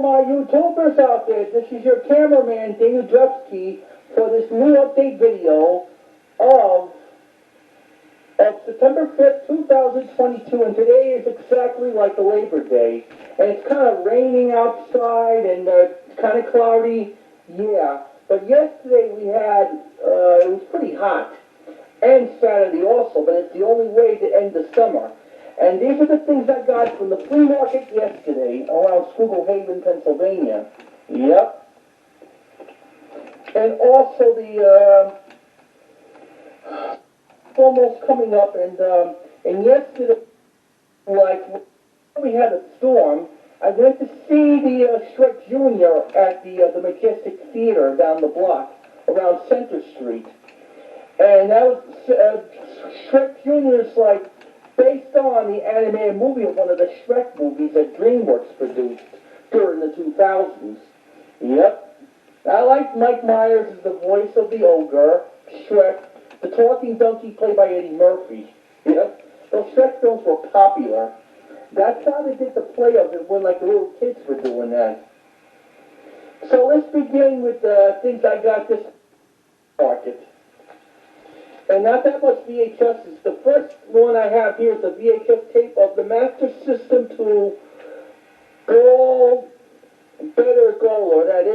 my YouTubers out there. This is your cameraman, Daniel Drupsky, for this new update video of September 5th, 2022, and today is exactly like the Labor Day. And it's kind of raining outside and kind of cloudy, yeah. But yesterday we had, it was pretty hot, and Saturday also, but it's the only way to end the summer. And these are the things I got from the flea market yesterday around Schuylkill Haven, Pennsylvania. Yep. And also the, almost coming up, and yesterday, like, we had a storm. I went to see the Shrek Jr. at the Majestic Theater down the block around Center Street. And that was, Shrek Jr. is like, based on the animated movie of one of the Shrek movies that DreamWorks produced during the 2000s. Yep. I like Mike Myers as the voice of the ogre, Shrek, the talking donkey played by Eddie Murphy. Yep. Those Shrek films were popular. That's how they did the play of it when like the little kids were doing that. So let's begin with the things I got this market. And not that much VHSs. The first one I have here is a VHS tape of the Master System to Gold, Better Goaler. That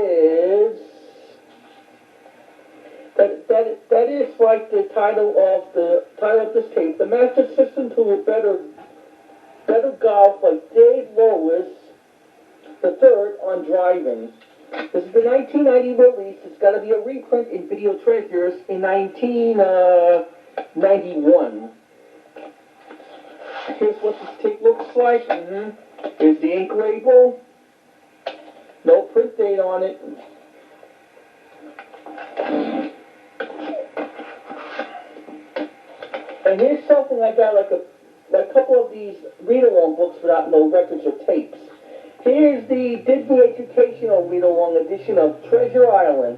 is like the title of this tape. The Master System to Better Golf by Dave Lois III on Driving. This is the 1990 release. It's got to be a reprint in Video Treasures in 1991. Here's what this tape looks like. Here's the ink label. No print date on it. And here's something I got, like a couple of these read-along books without no records or tapes. Here's the Disney Educational Read-Along edition of Treasure Island.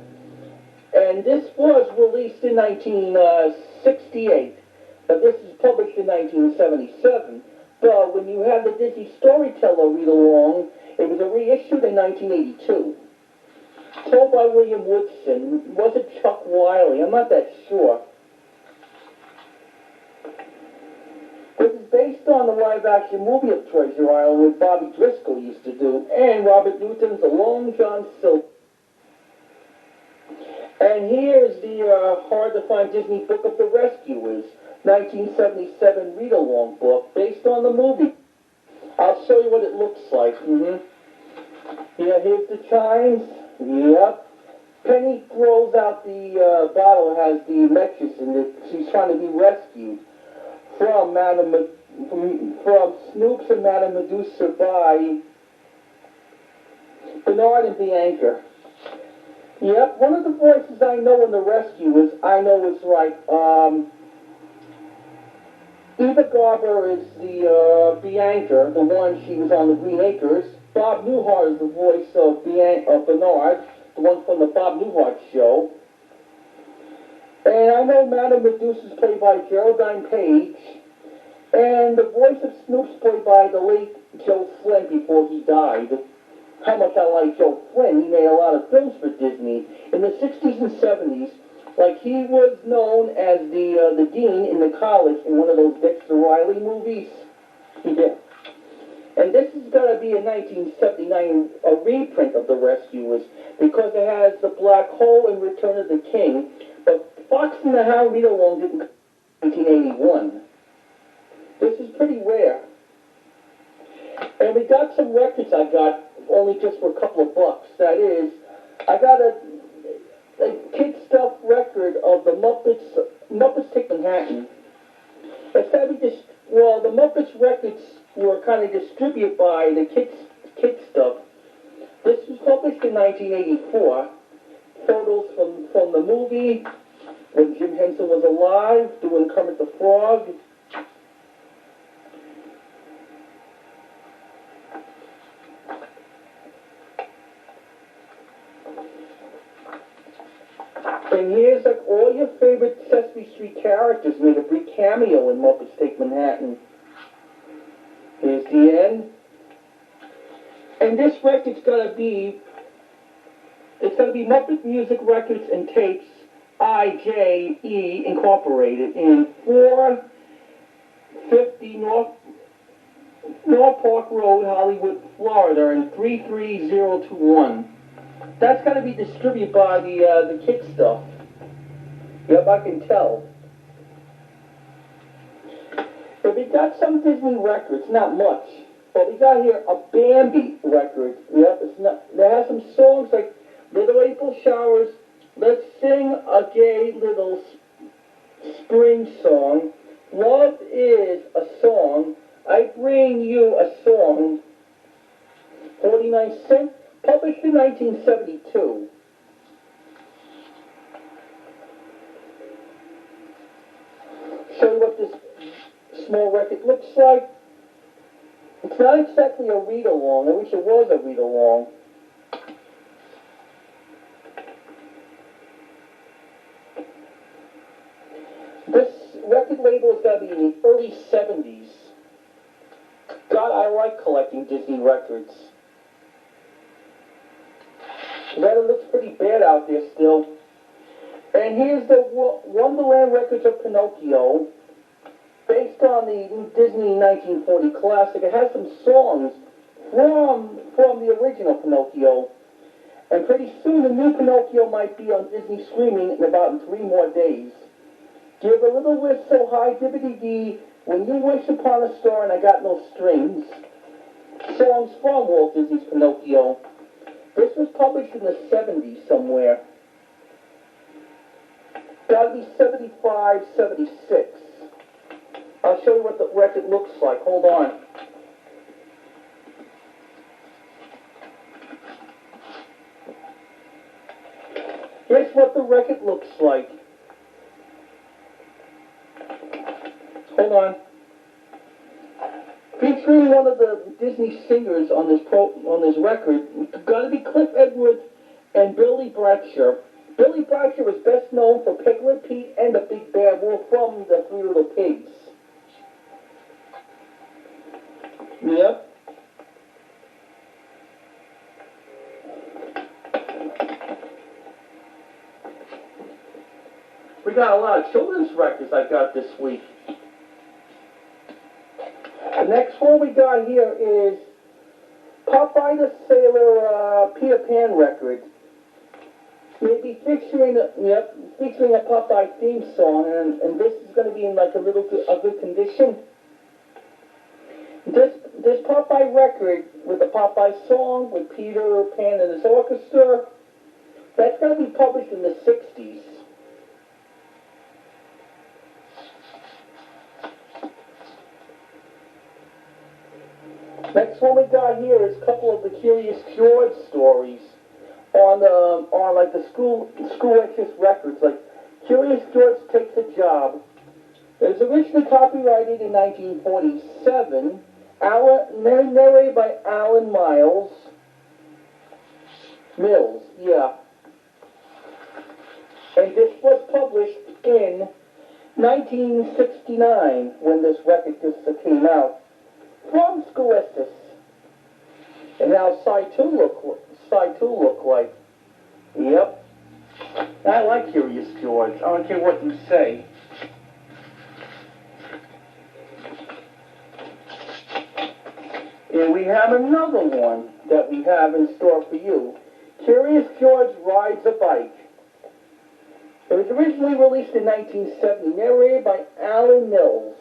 And this was released in 1968. But this is published in 1977. But when you have the Disney Storyteller Read-Along, it was reissued in 1982. Told by William Woodson. Was it Chuck Wiley? I'm not that sure. This is based on the live-action movie of Treasure Island, which Bobby Driscoll used to do, and Robert Newton's The Long John Silver. And here's the hard-to-find Disney Book of the Rescuers, 1977 read-along book, based on the movie. I'll show you what it looks like. Yeah, here's the chimes. Yep. Penny throws out the bottle, has the mattress in it. She's trying to be rescued from Snoops and Madame Medusa by Bernard and Bianca. Yep, one of the voices I know in the rescue is like Eva Garber is the Bianca, the one she was on the Green Acres. Bob Newhart is the voice of Bernard, the one from the Bob Newhart show. And I know Madame Medusa is played by Geraldine Page. And the voice of Snoop's played by the late Joe Flynn before he died. How much I like Joe Flynn. He made a lot of films for Disney. In the 60s and 70s, like he was known as the dean in the college in one of those Dexter Riley movies. Yeah. And this is going to be a 1979 a reprint of The Rescuers because it has the Black Hole and Return of the King. But Fox and the Hound read-along didn't come in 1981. This is pretty rare. And we got some records I got only just for a couple of bucks. That is, I got a kid stuff record of the Muppets Take Manhattan. It's got to be the Muppets records were kind of distributed by the kid stuff. This was published in 1984. Photos from the movie when Jim Henson was alive doing Kermit the Frog. And here's like all your favorite Sesame Street characters made a brief cameo in Muppets Take Manhattan. Here's the end. And this record's it's gonna be Muppet Music Records and Tapes, IJE Incorporated, in 450 North Park Road, Hollywood, Florida, in 33021. That's gonna be distributed by the Kid Stuff. Yep, I can tell. But we got some Disney records, not much. But we got here a Bambi record. Yep, there has some songs like Little April Showers, Let's Sing a Gay Little Spring Song, Love is a Song, I Bring You a Song, 49 cents, published in 1972. Show you what this small record looks like. It's not exactly a read-along. I wish it was a read-along. This record label has got to be in the early 70s. God, I like collecting Disney records. The weather looks pretty bad out there still. And here's the Wonderland records of Pinocchio, based on the Disney 1940 classic. It has some songs from the original Pinocchio. And pretty soon the new Pinocchio might be on Disney streaming in about 3 more days. Give a little whistle, high dibbity-dee, when you wish upon a star and I got no strings. Songs from Walt Disney's Pinocchio. This was published in the 70s somewhere. Gotta be 75, 76. I'll show you what the record looks like. Hold on. Here's what the record looks like. Hold on. Featuring one of the Disney singers on this record, got to be Cliff Edwards and Billy Bradshaw. Billy Bradshaw was best known for Piglet Pete and the Big Bear Wolf from the Three Little Pigs. Yep. We got a lot of children's records I got this week. The next one we got here is Popeye the Sailor Peter Pan record. Maybe featuring a Popeye theme song, and this is going to be in like a good condition. This Popeye record with the Popeye song with Peter Pan and his orchestra, that's going to be published in the 60s. Next one we got here is a couple of the Curious George stories on like the school interest records, like Curious George Takes a Job. It was originally copyrighted in 1947, narrated by Alan Mills, yeah. And this was published in 1969 when this record just came out. From Scholastic. And now side 2 look like. Yep. I like Curious George. I don't care what you say. And we have another one that we have in store for you. Curious George Rides a Bike. It was originally released in 1970, narrated by Alan Mills.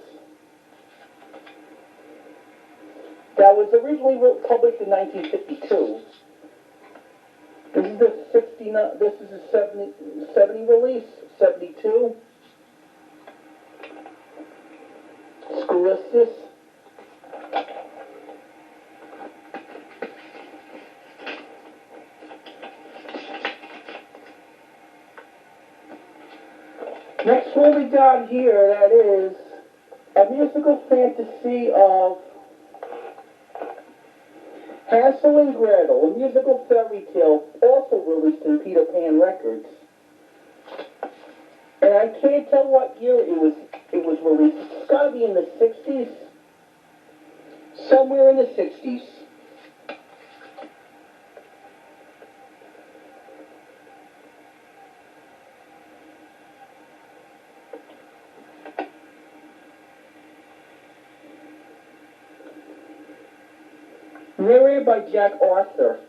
That was originally published in 1952. This is the 69. This is a 70 release. 72. Scholastic. Next one we got here, that is a musical fantasy of Hansel and Gretel, a musical fairy tale, also released in Peter Pan Records. And I can't tell what year it was released. It's got to be in the 60s. Somewhere in the 60s. Narrated by Jack Arthur.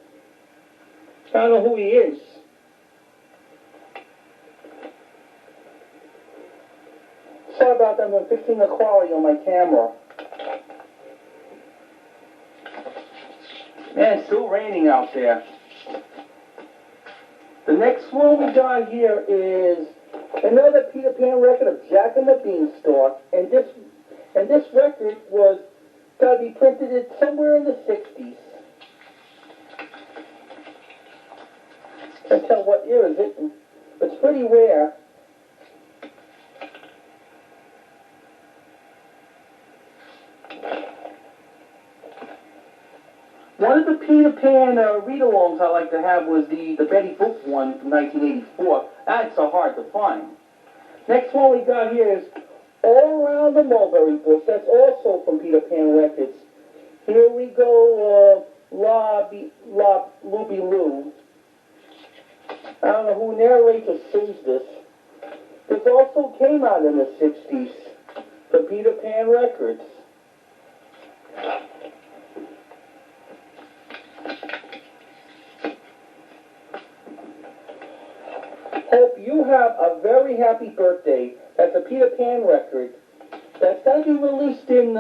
I don't know who he is. Sorry about that, I'm fixing the quality on my camera. Man, it's still raining out there. The next one we got here is another Peter Pan record of Jack and the Beanstalk, and this record was got to be printed somewhere in the 60s. Can't tell what year is it. It's pretty rare. One of the Peter Pan read-alongs I like to have was the Betty Boop one from 1984. That's so hard to find. Next one we got here is All Around the Mulberry Bush. That's also from Peter Pan Records. Here we go, Looby Loo. I don't know who narrates or sings this. This also came out in the 60s from Peter Pan Records. Hope you have a very happy birthday. That's a Peter Pan record. That's going to be released in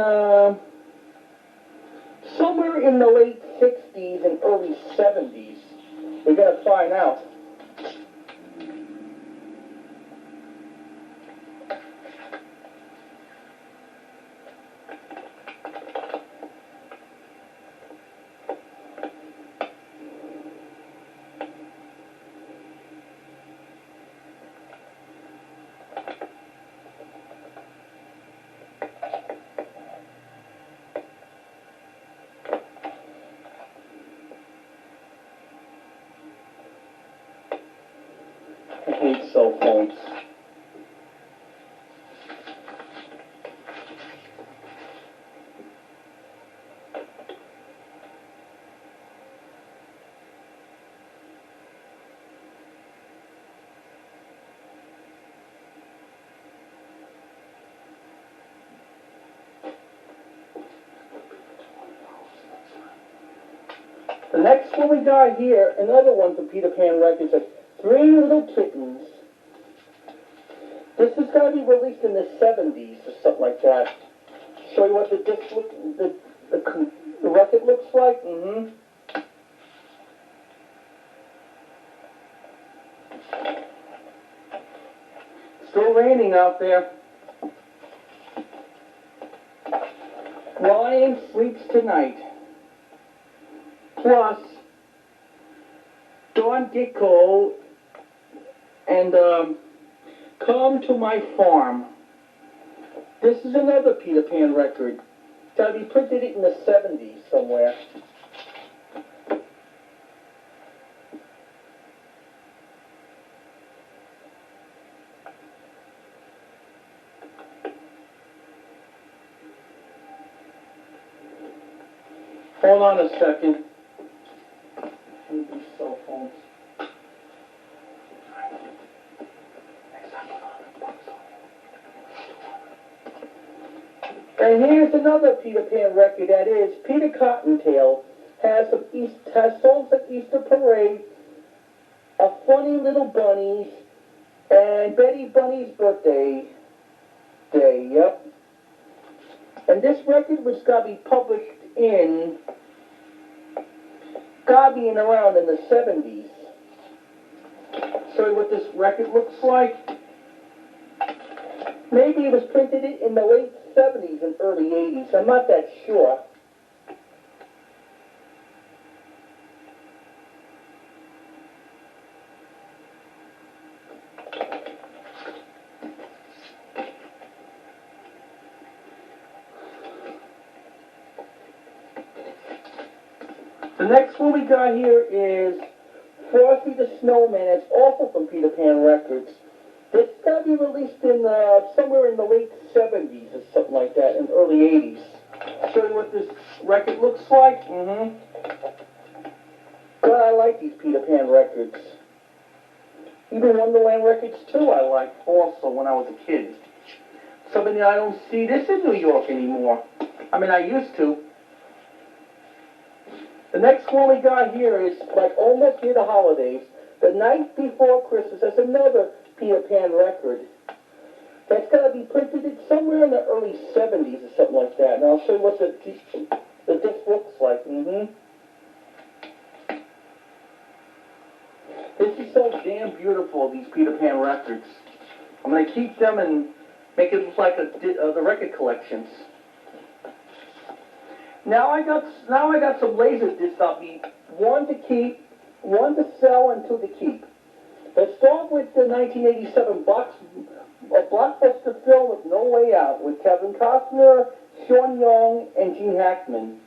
somewhere in the late 60s and early 70s. We're going to find out. I hate cell phones. The next one we got here, another one from Peter Pan Records, is Three Little Kittens. This is going to be released in the 70s or something like that. Show you what the record looks like. Still raining out there. Lion Sleeps Tonight. Plus, Don Gecko and Come to My Farm. This is another Peter Pan record. Gotta be printed in the 70s somewhere. Hold on a second. These cell phones. And here's another Peter Pan record, that is Peter Cottontail. Has songs like Easter Parade, A Funny Little Bunnies, and Betty Bunny's Birthday Day, yep. And this record was got to be published in, got to be in around in the 70s. Show you what this record looks like. Maybe it was printed in the late 70s and early 80s. I'm not that sure. The next one we got here is Frosty the Snowman. It's also from Peter Pan Records. This is going to be released in somewhere in the late 70s or something like that, in early 80s. Show you what this record looks like. But I like these Peter Pan records. Even Wonderland records too I liked also when I was a kid. Something I don't see this in New York anymore. I mean, I used to. The next one we got here is like almost near the holidays. The Night Before Christmas. That's another Peter Pan record. That's got to be printed somewhere in the early 70s or something like that. And I'll show you what the disc looks like. This is so damn beautiful, these Peter Pan records. I'm going to keep them and make it look like the record collections. Now I got some laser discs I'll be one to keep, one to sell, and two to keep. Let's start with the 1987 blockbuster film of No Way Out with Kevin Costner, Sean Young, and Gene Hackman.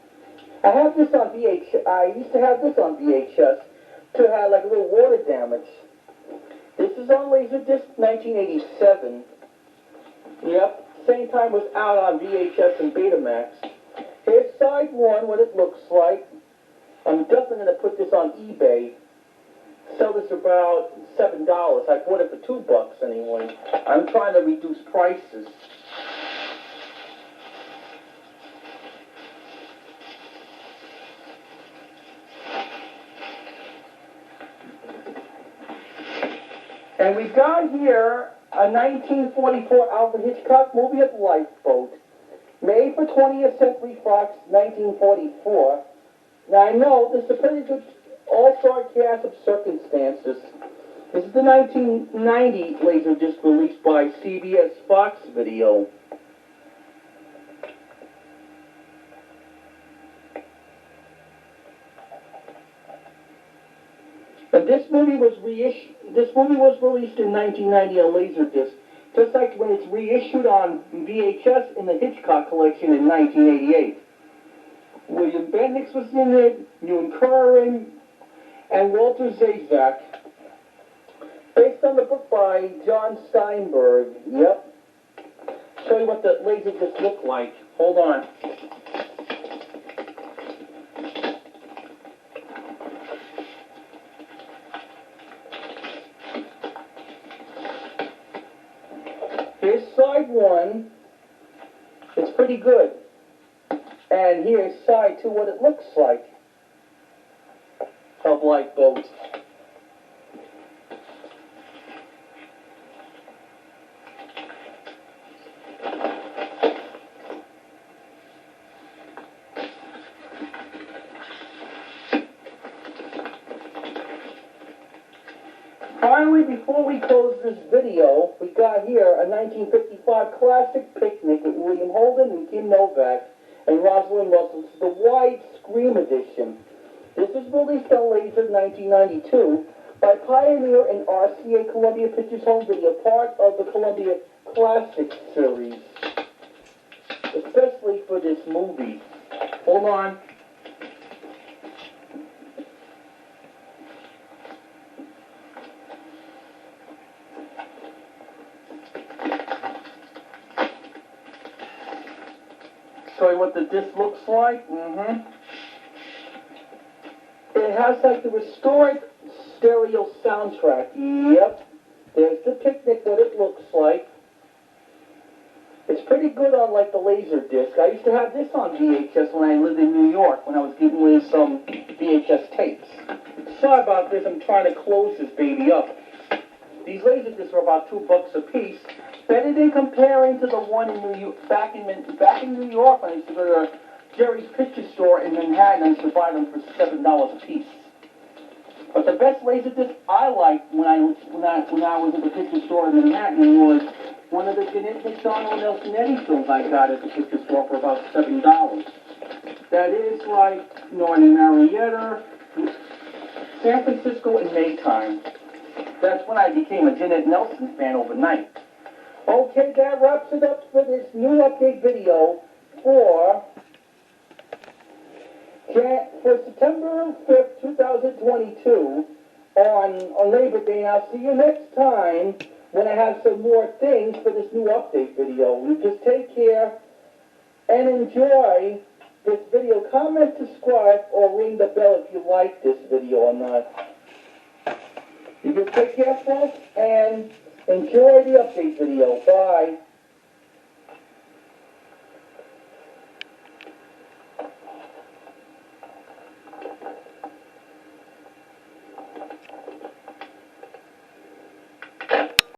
I have this on VHS. I used to have this on VHS to have like a little water damage. This is on Laserdisc 1987. Yep, same time was out on VHS and Betamax. Here's side one, what it looks like. I'm definitely going to put this on eBay. Sell this for about $7. I bought it for $2 anyway. I'm trying to reduce prices. And we've got here a 1944 Alfred Hitchcock movie of Lifeboat, made for 20th Century Fox, 1944. Now I know this is a pretty good all-star cast of circumstances. This is the 1990 Laserdisc released by CBS Fox Video. And this movie was released in 1990 on Laserdisc, just like when it's reissued on VHS in the Hitchcock collection in 1988. William Bendix was in it, Ewan Curran, and Walter Zazak. Based on the book by John Steinberg. Yep. Show you what the Laserdisc looked like. Hold on. Here's side one. It's pretty good. And here's side two, what it looks like of Lifeboat. Finally, before we close this video, we got here a 1955 classic Picnic with William Holden and Kim Novak and Rosalind Russell. This is the widescreen edition. This was released on Laser 1992 by Pioneer and RCA Columbia Pictures Home Video, part of the Columbia Classic series, especially for this movie. Hold on. Show you what the disc looks like. It has like the restored stereo soundtrack. Yep. There's the Picnic, what it looks like. It's pretty good on like the Laserdisc. I used to have this on VHS when I lived in New York, when I was getting rid of some VHS tapes. Sorry about this, I'm trying to close this baby up. These Laserdiscs are about $2 a piece. Better than comparing to the one in New York, back in New York when I used to go to Jerry's Picture Store in Manhattan. I used to buy them for $7 a piece. But the best Laserdisc I liked when I was at the picture store in Manhattan was one of the McDonald Nelson Eddy films I got at the picture store for about $7. That is like Norton Marietta, San Francisco in Maytime. That's when I became a Jeanette Nelson fan overnight. Okay, that wraps it up for this new update video for September 5th, 2022 on Labor Day. And I'll see you next time when I have some more things for this new update video. You just take care and enjoy this video. Comment, subscribe, or ring the bell if you like this video or not. You just take care, folks, and enjoy the update video. Bye.